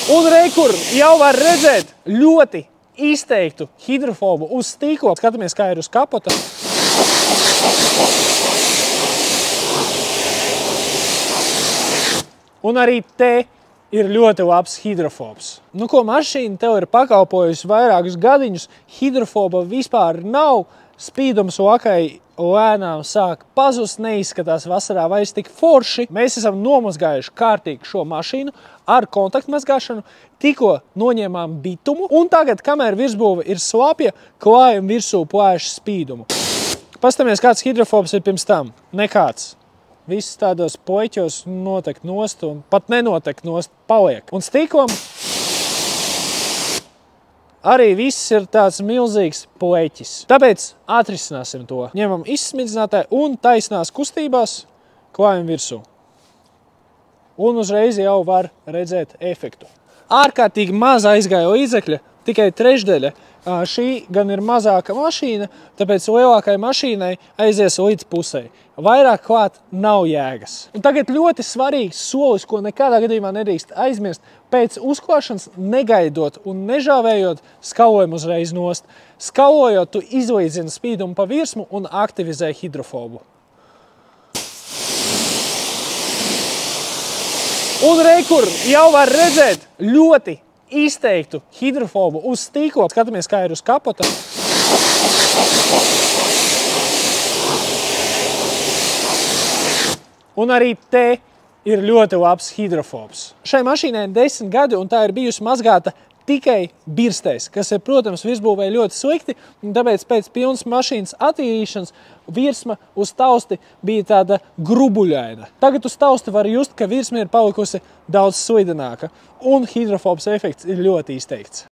Un rekur jau var redzēt ļoti izteiktu hidrofobu uz stīkla. Skatāmies, kā ir uz kapota. Un arī te ir ļoti labs hidrofobs. Nu, ko mašīna tev ir pakalpojusi vairākus gadiņus, hidrofoba vispār nav. Spīdums lakai lēnām sāk pazust, neizskatās vasarā vairs tik forši. Mēs esam nomazgājuši kārtīgi šo mašīnu ar kontaktmazgāšanu, tikko noņēmām bitumu, un tagad, kamēr virsbūve ir slapja, klājam virsū plēšu spīdumu. Pastamies, kāds hidrofobs ir pirms tam. Nekāds. Viss tādos poļķos notek nost un pat nenotek nost paliek. Un stiklam arī viss ir tāds milzīgs pleķis. Tāpēc atrisināsim to. Ņemam izsmidzinātāju un taisnās kustībās klājam virsū. Un uzreiz jau var redzēt efektu. Ārkārtīgi maz aizgāja līdzekļa, tikai trešdaļa. Šī gan ir mazāka mašīna, tāpēc lielākai mašīnai aizies līdz pusei. Vairāk klāt nav jēgas. Un tagad ļoti svarīgs solis, ko nekādā gadījumā nedrīkst aizmirst. Pēc uzklāšanas negaidot un nežāvējot, skalojumu uzreiz nost. Skalojot, tu izlīdzini spīdumu pa virsmu un aktivizē hidrofobu. Un rekur jau var redzēt ļoti izteiktu hidrofobu uz stīkla. Skatāmies, kā ir uz kapota. Un arī te ir ļoti labs hidrofobs. Šai mašīnai ir 10 gadi, un tā ir bijusi mazgāta tikai birstēs, kas ir, protams, virsbūvē ļoti slikti, un tāpēc pēc pilnas mašīnas attīrīšanas virsma uz tausti bija tāda grubuļaina. Tagad uz tausti var just, ka virsma ir palikusi daudz slidināka, un hidrofobs efekts ir ļoti izteikts.